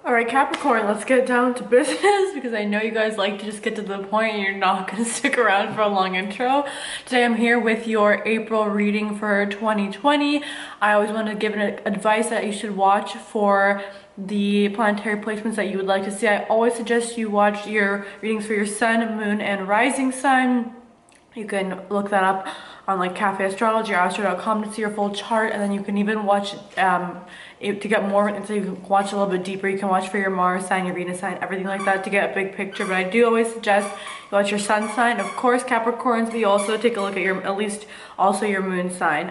All right, Capricorn, let's get down to business because I know you guys like to just get to the point and you're not going to stick around for a long intro. Today I'm here with your April reading for 2020. I always want to give advice that you should watch for the planetary placements that you would like to see. I always suggest you watch your readings for your sun, moon, and rising sign. You can look that up on like Cafe Astrology or astro.com to see your full chart, and then you can even watch to get more, and so you can watch a little bit deeper. You can watch for your Mars sign, your Venus sign, everything like that to get a big picture. But I do always suggest you watch your sun sign, of course, Capricorns, but you also take a look at your, at least also your moon sign.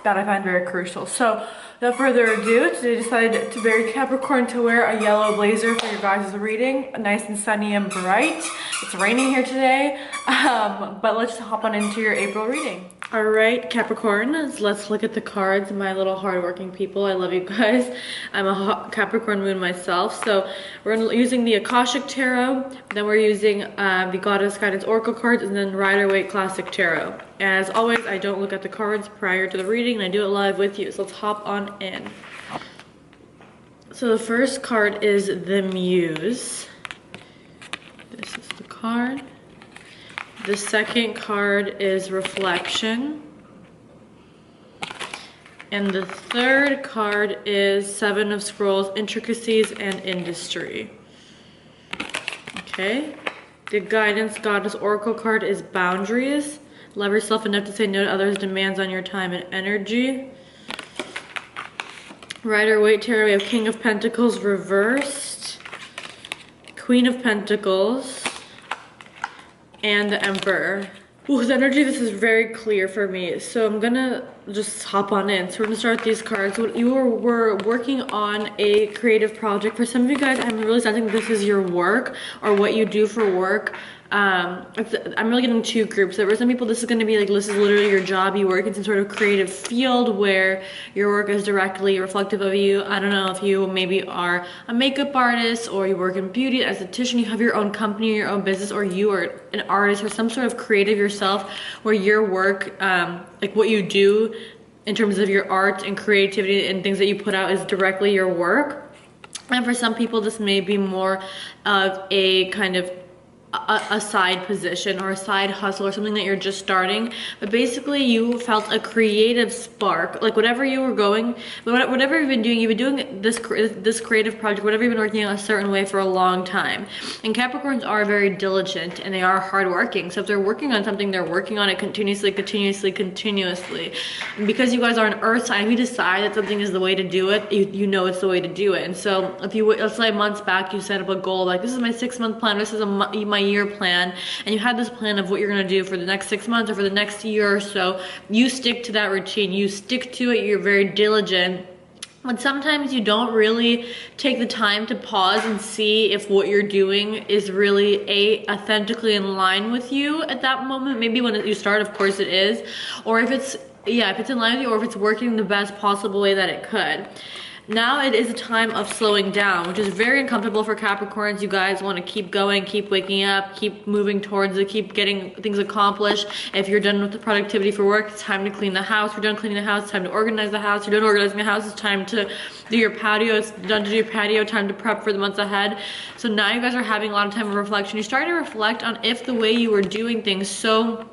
That I find very crucial. So without further ado, today I decided to wear Capricorn to wear a yellow blazer for your guys' reading. Nice and sunny and bright. It's raining here today, but let's hop on into your April reading. All right, Capricorn, let's look at the cards, my little hardworking people. I love you guys. I'm a Capricorn moon myself. So we're using the Akashic Tarot, then we're using the Goddess Guidance Oracle cards, and then Rider-Waite Classic Tarot. As always, I don't look at the cards prior to the reading, and I do it live with you. So let's hop on in. So the first card is the Muse. This is the card. The second card is Reflection. And the third card is Seven of Scrolls, Intricacies and Industry. Okay. The Guidance Goddess Oracle card is Boundaries. Love yourself enough to say no to others' demands on your time and energy. Rider-Waite Tarot, we have King of Pentacles reversed, Queen of Pentacles, and the Emperor. Ooh, the energy, this is very clear for me. So I'm gonna just hop on in. So we're gonna start with these cards. When you were working on a creative project, for some of you guys, I'm really sensing this is your work or what you do for work. I'm really getting two groups. There were some people, this is going to be like, this is literally your job. You work in some sort of creative field where your work is directly reflective of you. I don't know if you maybe are a makeup artist or you work in beauty, as a esthetician, you have your own company or your own business, or you are an artist or some sort of creative yourself where your work, like what you do in terms of your art and creativity and things that you put out is directly your work. And for some people, this may be more of a kind of a side position or a side hustle or something that you're just starting, but basically you felt a creative spark, like whatever you were going, whatever you've been doing this creative project, whatever you've been working on a certain way for a long time. And Capricorns are very diligent and they are hardworking. So if they're working on something, they're working on it continuously. And because you guys are an earth sign, if you decide that something is the way to do it, you know it's the way to do it. And so if you, let's say months back, you set up a goal, like this is my 6-month plan, this is my year plan, and you had this plan of what you're going to do for the next 6 months or for the next year or so, you stick to that routine, you stick to it, you're very diligent. But sometimes you don't really take the time to pause and see if what you're doing is really authentically in line with you at that moment. Maybe when you start, of course it is, or if it's in line with you, or if it's working the best possible way that it could. Now it is a time of slowing down, which is very uncomfortable for Capricorns. You guys want to keep going, keep waking up, keep moving towards it, keep getting things accomplished. If you're done with the productivity for work, it's time to clean the house. If you're done cleaning the house, it's time to organize the house. If you're done organizing the house, it's time to do your patio. It's done to do your patio, time to prep for the months ahead. So now you guys are having a lot of time of reflection. You're starting to reflect on if the way you were doing things so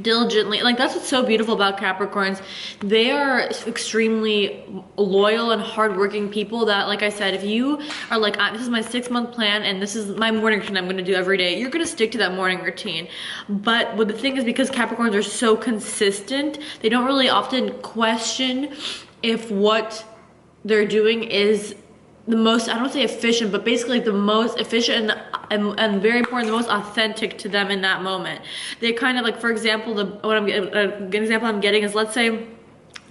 diligently, like that's what's so beautiful about Capricorns. They are extremely loyal and hardworking people that, like I said, if you are like, this is my 6-month plan and this is my morning routine I'm going to do every day, you're going to stick to that morning routine. But the thing is, because Capricorns are so consistent, they don't really often question if what they're doing is the most, I don't say efficient, but basically the most efficient and very important, the most authentic to them in that moment. They kind of like, for example, an example I'm getting is, let's say,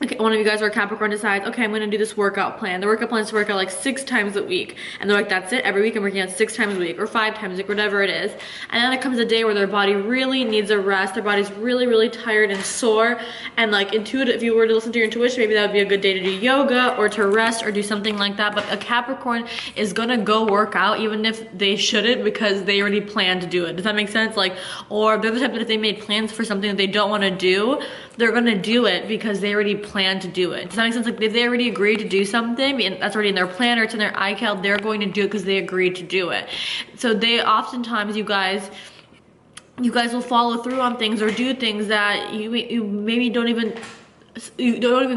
okay, one of you guys or Capricorn decides, okay, I'm gonna do this workout plan. The workout plan is to work out like 6 times a week. And they're like, that's it, every week I'm working out 6 times a week or 5 times a week, whatever it is. And then it comes a day where their body really needs a rest. Their body's really, really tired and sore. And like intuitive, if you were to listen to your intuition, maybe that would be a good day to do yoga or to rest or do something like that. But a Capricorn is gonna go work out even if they shouldn't, because they already planned to do it. Does that make sense? Like, or they're the type that if they made plans for something that they don't wanna do, they're gonna do it because they already plan to do it. Does that make sense? Like if they already agreed to do something and that's already in their plan or it's in their iCal, they're going to do it because they agreed to do it. So they oftentimes, you guys will follow through on things or do things that you maybe don't even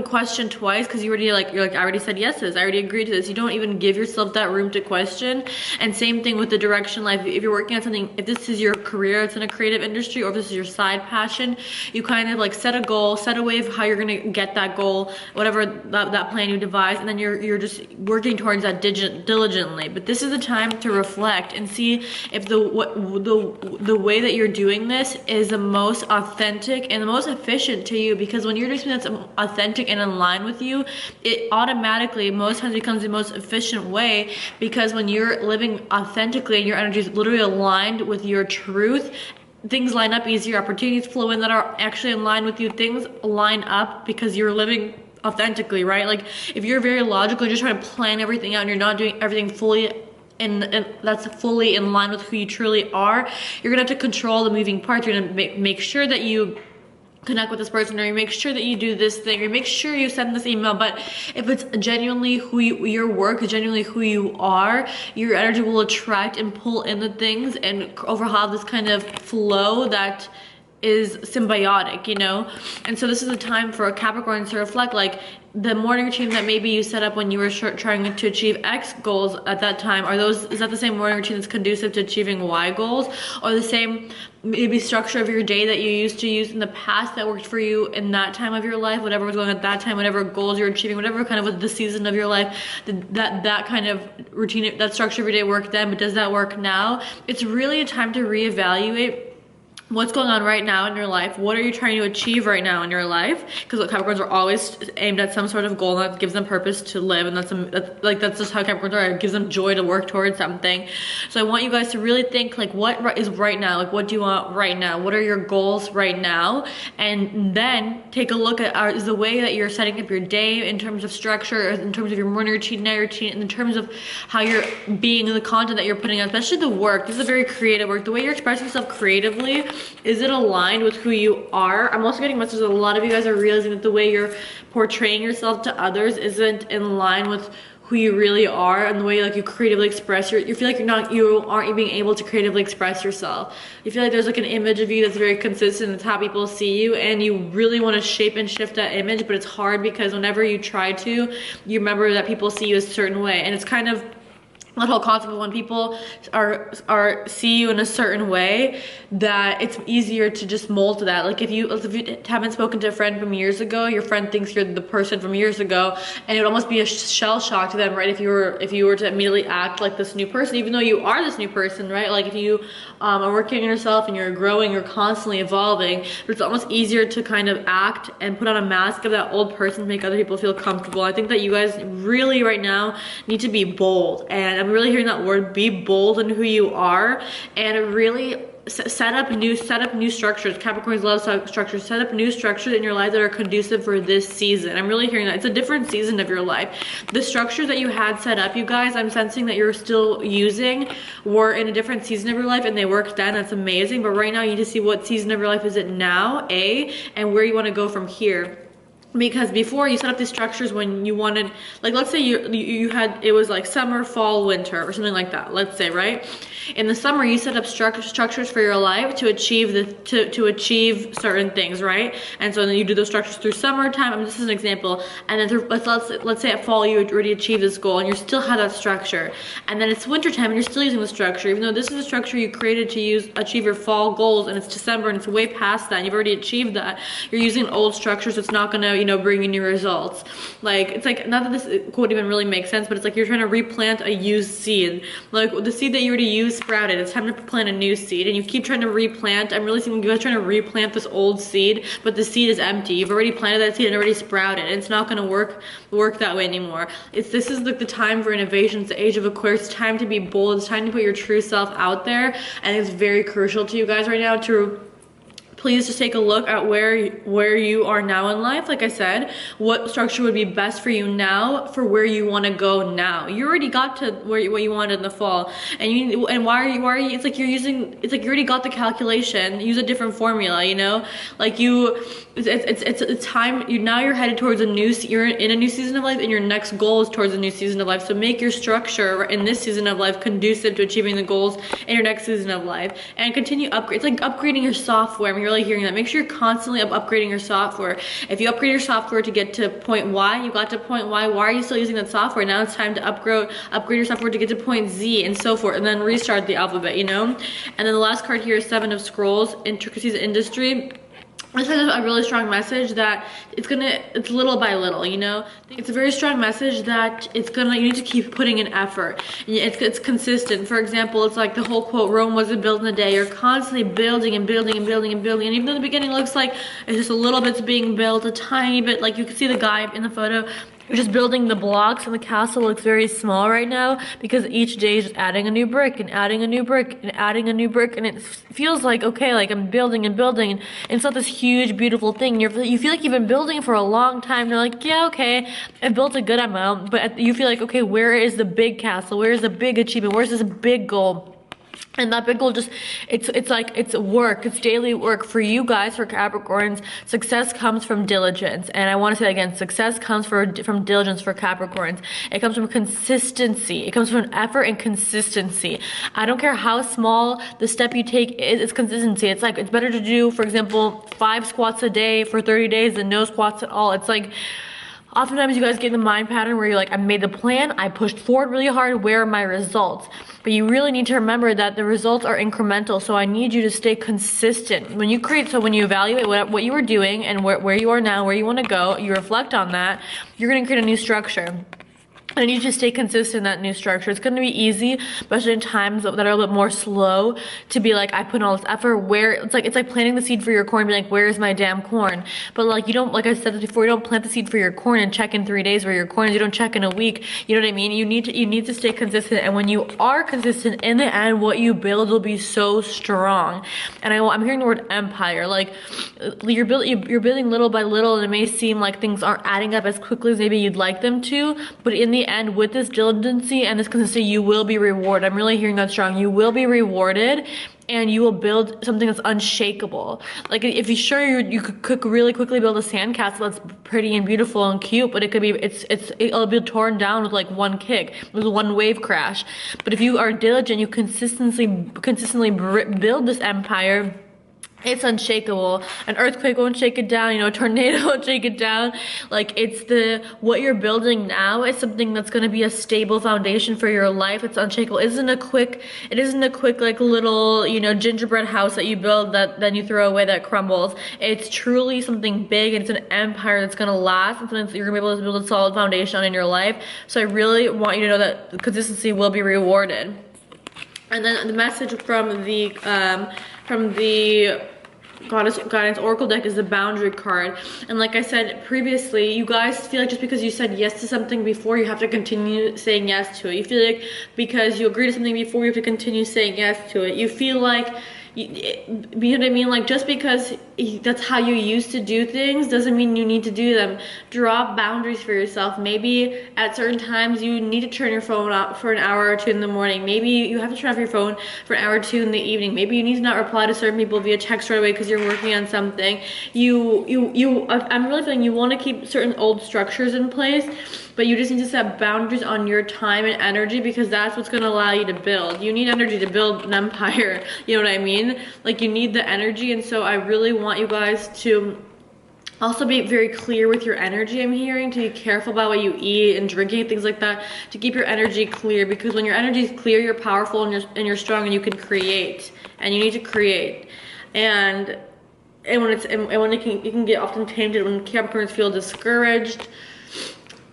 question twice because you're like I already said yes to this, I already agreed to this. You don't even give yourself that room to question. And same thing with the direction life. If you're working on something, if this is your career, it's in a creative industry, or if this is your side passion, you kind of like set a goal, set a way of how you're gonna get that goal, whatever that plan you devise, and then you're just working towards that diligently. But this is the time to reflect and see if the way that you're doing this is the most authentic and the most efficient to you. Because when you're doing something that's authentic and in line with you, it automatically most times becomes the most efficient way, because when you're living authentically and your energy is literally aligned with your truth, things line up easier, opportunities flow in that are actually in line with you, things line up because you're living authentically, right? Like if you're very logical, you're just trying to plan everything out and you're not doing everything fully and that's fully in line with who you truly are, you're gonna have to control the moving parts. You're gonna make sure that you connect with this person, or you make sure that you do this thing, or you make sure you send this email. But if it's genuinely your work is genuinely who you are, your energy will attract and pull in the things and overhaul this kind of flow that is symbiotic, you know? And so this is a time for a Capricorn to reflect, like the morning routine that maybe you set up when you were trying to achieve X goals at that time, is that the same morning routine that's conducive to achieving Y goals? Or the same maybe structure of your day that you used to use in the past that worked for you in that time of your life, whatever was going on at that time, whatever goals you're achieving, whatever kind of was the season of your life, that kind of routine, that structure of your day worked then, but does that work now? It's really a time to reevaluate what's going on right now in your life. What are you trying to achieve right now in your life? Because Capricorns are always aimed at some sort of goal that gives them purpose to live, and that's just how Capricorns are. It gives them joy to work towards something. So I want you guys to really think, like, what is right now? Like, what do you want right now? What are your goals right now? And then take a look at is the way that you're setting up your day in terms of structure, or in terms of your morning routine, night routine, and in terms of how you're being, the content that you're putting out, especially the work. This is a very creative work. The way you're expressing yourself creatively, is it aligned with who you are? I'm also getting messages that a lot of you guys are realizing that the way you're portraying yourself to others isn't in line with who you really are, and the way like you creatively express you feel like you aren't being able to creatively express yourself. You feel like there's like an image of you that's very consistent. It's how people see you, and you really want to shape and shift that image, but it's hard because whenever you try to, you remember that people see you a certain way. And it's kind of that whole concept of when people see you in a certain way, that it's easier to just mold to that. Like if you haven't spoken to a friend from years ago, your friend thinks you're the person from years ago, and it would almost be a shell shock to them, right? If you were to immediately act like this new person, even though you are this new person, right? Like if you are working on yourself and you're growing, you're constantly evolving, but it's almost easier to kind of act and put on a mask of that old person to make other people feel comfortable. I think that you guys really right now need to be bold, and I'm really hearing that word, be bold in who you are, and really set up new structures. Capricorns love structures. Set up new structures in your life that are conducive for this season. I'm really hearing that it's a different season of your life. The structures that you had set up, you guys, I'm sensing that you're still using were in a different season of your life, and they worked then. That's amazing. But right now you need to see what season of your life is it now, and where you want to go from here. Because before you set up these structures when you wanted, like let's say you had, it was like summer, fall, winter, or something like that, let's say, right? In the summer you set up structures for your life to achieve to achieve certain things, right? And so then you do those structures through summertime. I mean, this is an example. And then let's say at fall you already achieved this goal and you still have that structure, and then it's wintertime and you're still using the structure, even though this is a structure you created to achieve your fall goals, and it's December and it's way past that and you've already achieved that. You're using old structures, so it's not gonna bring in your results. Like, it's like, not that this quote even really makes sense, but it's like you're trying to replant a used seed. Like the seed that you already used sprouted, it's time to plant a new seed, and you keep trying to replant. I'm really seeing you guys trying to replant this old seed, but the seed is empty. You've already planted that seed and already sprouted. It's not gonna work that way anymore. This is like the time for innovation. It's the age of Aquarius. It's time to be bold. It's time to put your true self out there, and it's very crucial to you guys right now to please just take a look at where you are now in life. Like I said, what structure would be best for you now for where you want to go now. You already got to what you wanted in the fall, and why are you it's like you already got the calculation. Use a different formula, you know, like it's time. Now you're headed towards you're in a new season of life, and your next goal is towards a new season of life. So make your structure in this season of life conducive to achieving the goals in your next season of life, and continue upgrade. It's like upgrading your software. You're really hearing that. Make sure you're constantly upgrading your software. If you upgrade your software to get to point Y, you got to point Y. Why are you still using that software? Now it's time to upgrade your software to get to point Z, and so forth, and then restart the alphabet, you know? And then the last card here is Seven of Scrolls, Intricacies of Industry. This has a really strong message that it's little by little, you know? It's a very strong message that you need to keep putting in effort. It's consistent. For example, it's like the whole quote, Rome wasn't built in a day. You're constantly building and building and building and building. And even though the beginning looks like it's just a little bit's being built, a tiny bit, like you can see the guy in the photo, you're just building the blocks, and the castle looks very small right now because each day is just adding a new brick and adding a new brick and adding a new brick, and it feels like, okay, like I'm building and building, and it's not this huge beautiful thing. You feel like you've been building for a long time. You're like, yeah, okay, I've built a good amount, but you feel like, okay, where is the big castle? Where is the big achievement? Where's this big goal? And that big goal it's work, it's daily work. For you guys, for Capricorns, success comes from diligence. And I want to say that again, success comes from diligence for Capricorns. It comes from consistency. It comes from effort and consistency. I don't care how small the step you take is, it's consistency. It's like, it's better to do, for example, 5 squats a day for 30 days than no squats at all. It's like, oftentimes you guys get in the mind pattern where you're like, I made the plan, I pushed forward really hard, where are my results? But you really need to remember that the results are incremental, so I need you to stay consistent. When you evaluate what you were doing and where you are now, where you want to go, you reflect on that, you're going to create a new structure. And you just stay consistent in that new structure. It's going to be easy, especially in times that are a little bit more slow, to be like, I put in all this effort. It's like planting the seed for your corn, be like, where is my damn corn? But like, you don't, like I said before, you don't plant the seed for your corn and check in 3 days where your corn is. You don't check in a week. You know what I mean? You need to stay consistent. And when you are consistent, in the end, what you build will be so strong. And I'm hearing the word empire. Like, you're building little by little, and it may seem like things aren't adding up as quickly as maybe you'd like them to, but in the end, with this diligency and this consistency, you will be rewarded. I'm really hearing that strong. You will be rewarded, and you will build something that's unshakable. Like, if you're sure you could really quickly build a sandcastle that's pretty and beautiful and cute, but it'll be torn down with like one kick, with one wave crash. But if you are diligent, you consistently build this empire. It's unshakable. An earthquake won't shake it down, you know, a tornado won't shake it down. Like, what you're building now is something that's going to be a stable foundation for your life. It's unshakable. It isn't a quick like little, you know, gingerbread house that you build that then you throw away that crumbles. It's truly something big, and it's an empire that's going to last, and something that you're going to be able to build a solid foundation on in your life. So I really want you to know that consistency will be rewarded. And then the message from the Guidance Oracle deck is the boundary card. And like I said previously, you guys feel like just because you said yes to something before, you have to continue saying yes to it. You feel like because you agreed to something before, you have to continue saying yes to it. You feel like, you know what I mean? Like, just because that's how you used to do things doesn't mean you need to do them. Drop boundaries for yourself. Maybe at certain times you need to turn your phone off for an hour or two in the morning. Maybe you have to turn off your phone for an hour or two in the evening. Maybe you need to not reply to certain people via text right away because you're working on something. I'm really feeling you want to keep certain old structures in place, but you just need to set boundaries on your time and energy, because that's what's going to allow you to build. You need energy to build an empire. You know what I mean? Like, you need the energy. And so I really want you guys to also be very clear with your energy. I'm hearing to be careful about what you eat and drinking, things like that, to keep your energy clear, because when your energy is clear, you're powerful and you're strong, and you can create, and you need to create. And when it can get often tainted when Capricorns feel discouraged,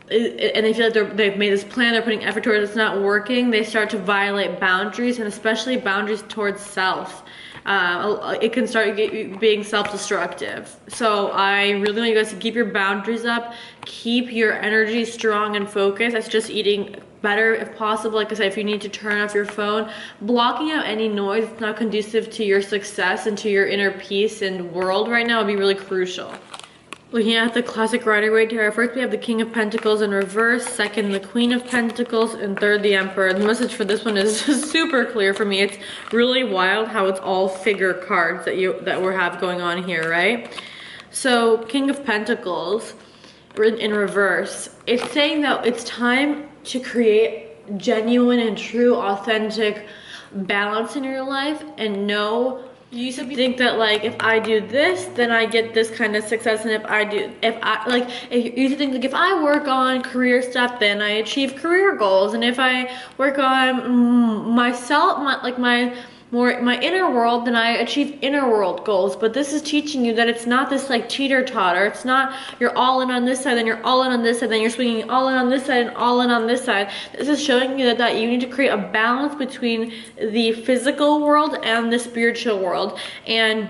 and they feel like they've made this plan, they're putting effort towards it, it's not working, they start to violate boundaries, and especially boundaries towards self. It can start being self-destructive. So I really want you guys to keep your boundaries up, keep your energy strong and focused. That's just eating better if possible. Like I said, if you need to turn off your phone, blocking out any noise that's not conducive to your success and to your inner peace and world right now would be really crucial. Looking at the classic Rider-Waite tarot, first we have the King of Pentacles in reverse, second the Queen of Pentacles, and third the Emperor. The message for this one is super clear for me. It's really wild how it's all figure cards that we have going on here, right? So King of Pentacles in reverse, it's saying that it's time to create genuine and true, authentic balance in your life, and know. You used to think that like if I do this, then I get this kind of success, and if you used to think like if I work on career stuff, then I achieve career goals, and if I work on myself, my inner world, then I achieve inner world goals. But this is teaching you that it's not this like teeter-totter. It's not you're all in on this side, then you're all in on this side, then you're swinging all in on this side and all in on this side. This is showing you that you need to create a balance between the physical world and the spiritual world. And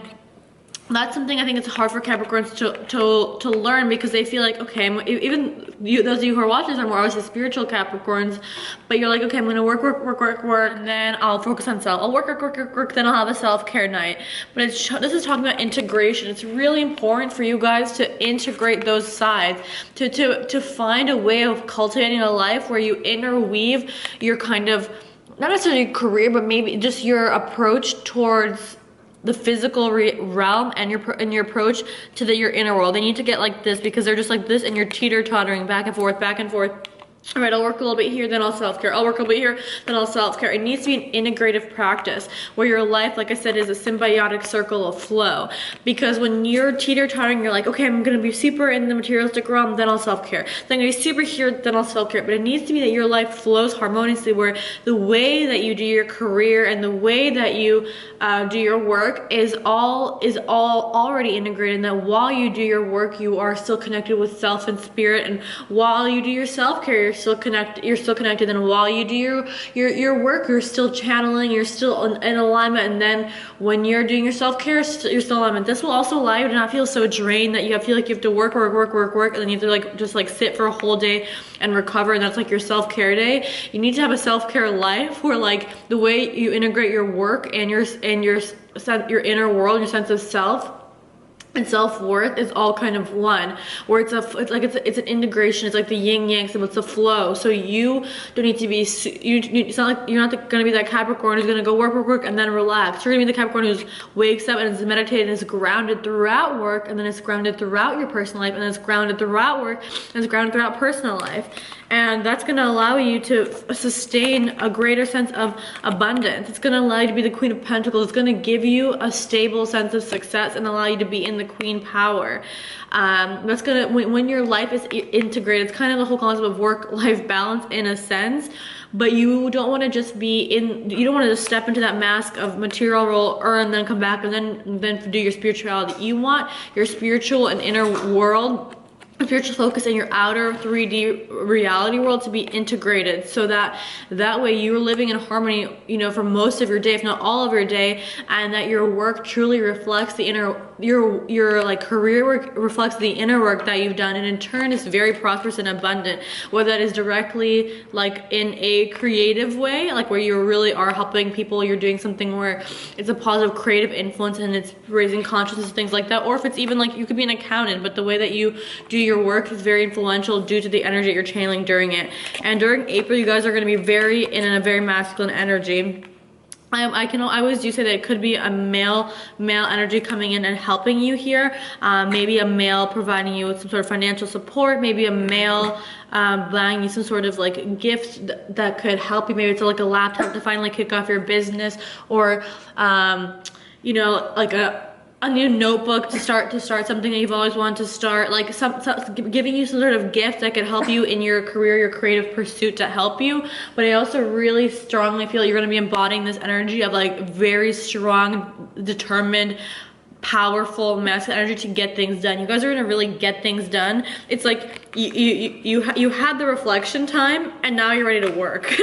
that's something I think it's hard for Capricorns to learn, because they feel like, okay, even you, those of you who are watching this are more obviously spiritual Capricorns, but you're like, okay, I'm gonna work, and then I'll focus on self. I'll work, then I'll have a self-care night. But this is talking about integration. It's really important for you guys to integrate those sides, to find a way of cultivating a life where you interweave your kind of, not necessarily career, but maybe just your approach towards the physical realm and your approach to your inner world. They need to get like this, because they're just like this, and you're teeter-tottering back and forth, back and forth. All right, I'll work a little bit here, then I'll self-care. I'll work a little bit here, then I'll self-care. It needs to be an integrative practice where your life, like I said, is a symbiotic circle of flow. Because when you're teeter-tottering, you're like, okay, I'm gonna be super in the materialistic realm, then I'll self-care. Then I'm gonna be super here, then I'll self-care. But it needs to be that your life flows harmoniously, where the way that you do your career and the way that you do your work is all already integrated, and that while you do your work, you are still connected with self and spirit, and while you do your self-care, you're still connected, and while you do your work, you're still channeling, you're still in alignment, and then when you're doing your self-care, you're still in alignment. This will also allow you to not feel so drained that you feel like you have to work, and then you have to like just like sit for a whole day and recover, and that's like your self-care day. You need to have a self-care life where like the way you integrate your work and your inner world, your sense of self and self-worth is all kind of one, where it's an integration. It's like the yin yang symbol. It's a flow. So you don't need to be, it's not like you're not gonna be that Capricorn who's gonna go work and then relax. You're gonna be the Capricorn who wakes up and is meditated and is grounded throughout work, and then it's grounded throughout your personal life, and then it's grounded throughout work, and it's grounded throughout personal life. And that's gonna allow you to sustain a greater sense of abundance. It's gonna allow you to be the Queen of Pentacles. It's gonna give you a stable sense of success and allow you to be in the Queen power. That's gonna, when your life is integrated, it's kind of the whole concept of work-life balance in a sense, but you don't wanna just be you don't wanna just step into that mask of material role, earn, then come back, and then do your spirituality. You want your spiritual and inner world, spiritual focus, and your outer 3D reality world to be integrated, so that way you're living in harmony, you know, for most of your day, if not all of your day, and that your work truly reflects the inner, your like career work reflects the inner work that you've done, and in turn is very prosperous and abundant, whether that is directly like in a creative way, like where you really are helping people, you're doing something where it's a positive creative influence and it's raising consciousness, things like that, or if it's even like you could be an accountant, but the way that you do your work is very influential due to the energy you're channeling during it. And during April, you guys are going to be very in a very masculine energy. I always do say that it could be a male energy coming in and helping you here. Maybe a male providing you with some sort of financial support. Maybe a male buying you some sort of like gift that could help you. Maybe it's like a laptop to finally kick off your business, or you know, like a new notebook to start something that you've always wanted to start, like giving you some sort of gift that could help you in your career, your creative pursuit, to help you. But I also really strongly feel you're going to be embodying this energy of like very strong, determined powerful masculine energy to get things done. You guys are gonna really get things done. It's like you had the reflection time and now you're ready to work.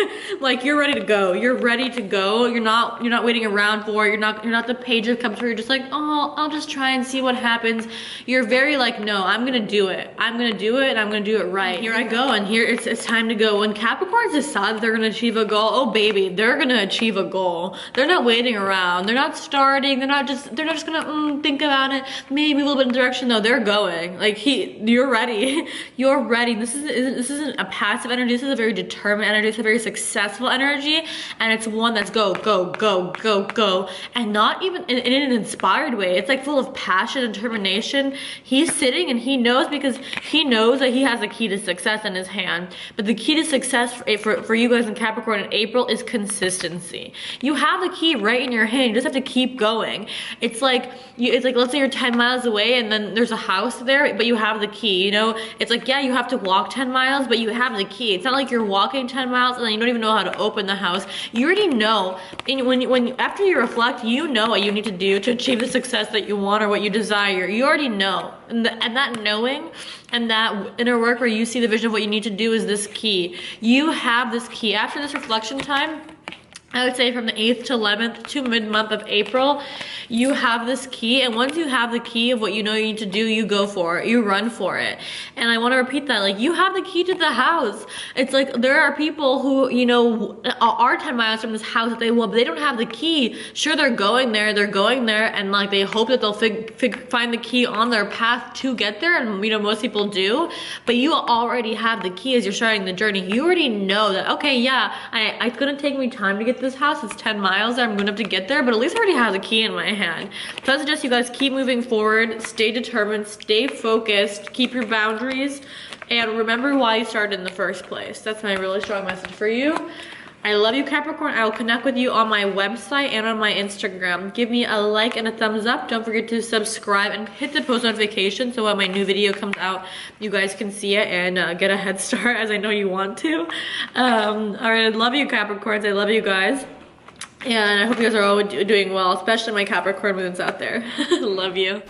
Like you're ready to go. You're ready to go. You're not waiting around for it. You're not the page that comes through. You're just like, oh, I'll just try and see what happens. You're very like, no, I'm gonna do it. I'm gonna do it and I'm gonna do it right. Here I go, and here it's time to go. When Capricorns decide that they're gonna achieve a goal, oh baby, they're gonna achieve a goal. They're not waiting around. They're not starting. They're not just gonna think about it, maybe a little bit in direction. No, they're going. Like you're ready. You're ready. This isn't a passive energy. This is a very determined energy. It's a very successful energy, and it's one that's go, go, go, go, go, and not even in an inspired way. It's like full of passion and determination. He's sitting and he knows, because he knows that he has a key to success in his hand. But the key to success for you guys in Capricorn in April is consistency. You have the key right in your hand. You just have to keep going. It's like let's say you're 10 miles away and then there's a house there, but you have the key, you know? It's like, yeah, you have to walk 10 miles, but you have the key. It's not like you're walking 10 miles and then you don't even know how to open the house. You already know. And after you reflect, you know what you need to do to achieve the success that you want or what you desire. You already know. And that knowing and that inner work where you see the vision of what you need to do is this key. You have this key. After this reflection time, I would say from the 8th to 11th to mid-month of April, you have this key, and once you have the key of what you know you need to do, you go for it, you run for it. And I want to repeat that, like, you have the key to the house. It's like there are people who, you know, are 10 miles from this house that they want, but they don't have the key. Sure, they're going there, and like they hope that they'll find the key on their path to get there, and you know, most people do, but you already have the key as you're starting the journey. You already know that, okay, yeah, it's gonna take me time to get this house. It's 10 miles there, I'm gonna have to get there, but at least I already have the key in my hand. So I suggest you guys keep moving forward, stay determined, stay focused, keep your boundaries, and remember why you started in the first place. That's my really strong message for you. I love you, Capricorn. I will connect with you on my website and on my Instagram. Give me a like and a thumbs up. Don't forget to subscribe and hit the post notification so when my new video comes out, you guys can see it and get a head start, as I know you want to. All right, I love you, Capricorns. I love you guys. And I hope you guys are all doing well, especially my Capricorn moons out there. Love you.